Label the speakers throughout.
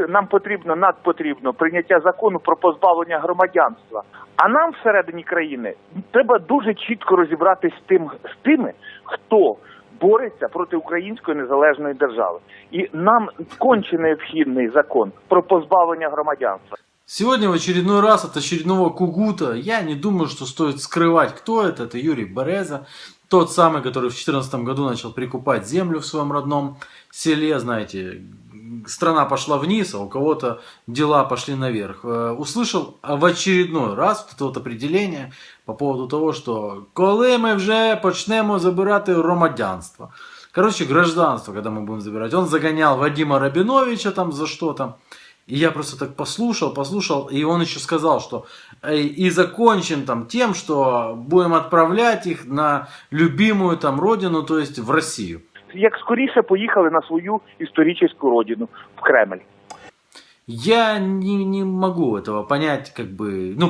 Speaker 1: Нам надпотрібно прийняття закону про позбавлення громадянства. А нам всередині країни треба дуже чітко розібратись з тими, хто бореться проти української незалежної держави. І нам конче необхідний закон про позбавлення громадянства.
Speaker 2: Сегодня в очередной раз от очередного кугута я не думаю, что стоит скрывать, кто это. Это Юрий Береза, тот самый, который в 2014 году начал прикупать землю в своем родном селе. Знаете, страна пошла вниз, а у кого-то дела пошли наверх. Услышал в очередной раз вот это вот определение по поводу того, что коли ми вже почнемо забирати громадянство. Короче, гражданство, когда мы будем забирать. Он загонял Вадима Рабиновича там за что-то. И я просто так послушал, и он еще сказал, что и закончим там тем, что будем отправлять их на любимую там родину, то есть в Россию.
Speaker 1: Як скоріше поїхали на свою історичну родину, в Кремль.
Speaker 2: Я не могу этого понять,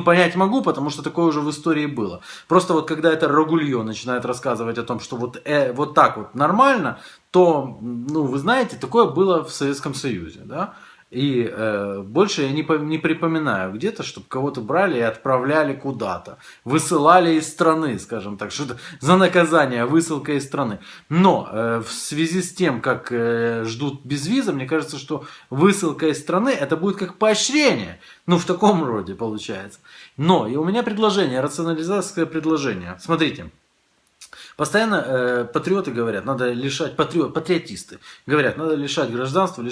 Speaker 2: понять могу, потому что такое уже в истории было. Просто вот когда это Рогулье начинает рассказывать о том, что вот так вот нормально, то, вы знаете, такое было в Советском Союзе, да? И больше я не припоминаю где-то, чтобы кого-то брали и отправляли куда-то. Высылали из страны, скажем так. Что-то за наказание, высылка из страны. Но в связи с тем, как ждут без виза, мне кажется, что высылка из страны это будет как поощрение. В таком роде получается. Но и у меня предложение, рационализаторское предложение. Смотрите. Постоянно патриоты говорят, надо лишать, патриотисты говорят, надо лишать гражданства.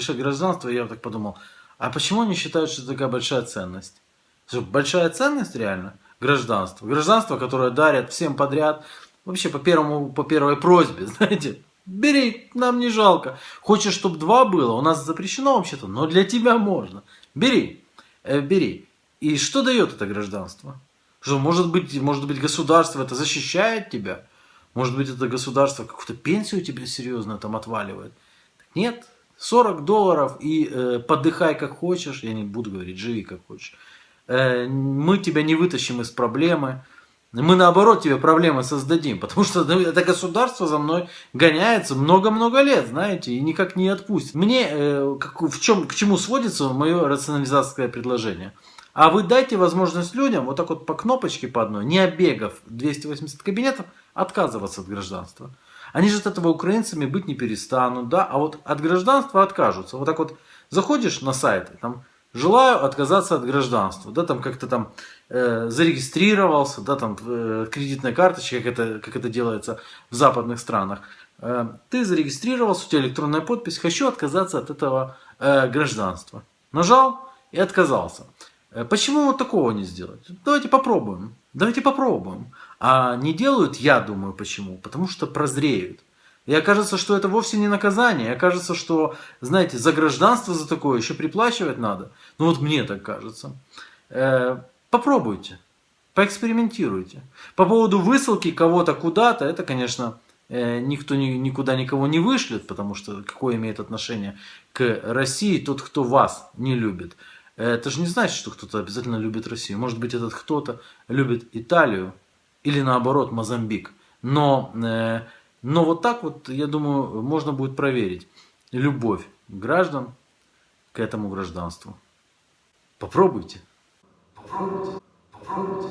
Speaker 2: И я вот так подумал, а почему они считают, что это такая большая ценность? Что, большая ценность реально? Гражданство. Гражданство, которое дарят всем подряд, вообще по первой просьбе, знаете. Бери, нам не жалко. Хочешь, чтобы 2 было? У нас запрещено вообще-то, но для тебя можно. Бери. И что дает это гражданство? Что, может быть, государство это защищает тебя? Может быть, это государство какую-то пенсию тебе серьезно там отваливает? Нет, $40 и подыхай как хочешь. Я не буду говорить, живи как хочешь. Мы тебя не вытащим из проблемы. Мы наоборот тебе проблемы создадим. Потому что это государство за мной гоняется много-много лет, знаете, и никак не отпустит. Мне к чему сводится мое рационализаторское предложение? А вы дайте возможность людям вот так вот по кнопочке по одной, не оббегав 280 кабинетов, отказываться от гражданства. Они же от этого украинцами быть не перестанут, да, а вот от гражданства откажутся. Вот так вот заходишь на сайт, там, желаю отказаться от гражданства, да, там как-то там зарегистрировался, да, там кредитной карточкой, как это делается в западных странах. Ты зарегистрировался, у тебя электронная подпись, хочу отказаться от этого гражданства. Нажал и отказался. Почему вот такого не сделать? Давайте попробуем. А не делают, я думаю, почему? Потому что прозреют. И окажется, что это вовсе не наказание. И окажется, что, знаете, за гражданство за такое еще приплачивать надо. Вот мне так кажется. Попробуйте. Поэкспериментируйте. По поводу высылки кого-то куда-то, это, конечно, никто никуда никого не вышлет, потому что какое имеет отношение к России тот, кто вас не любит. Это же не значит, что кто-то обязательно любит Россию. Может быть, этот кто-то любит Италию или наоборот Мозамбик. Но вот так вот, я думаю, можно будет проверить любовь граждан к этому гражданству. Попробуйте.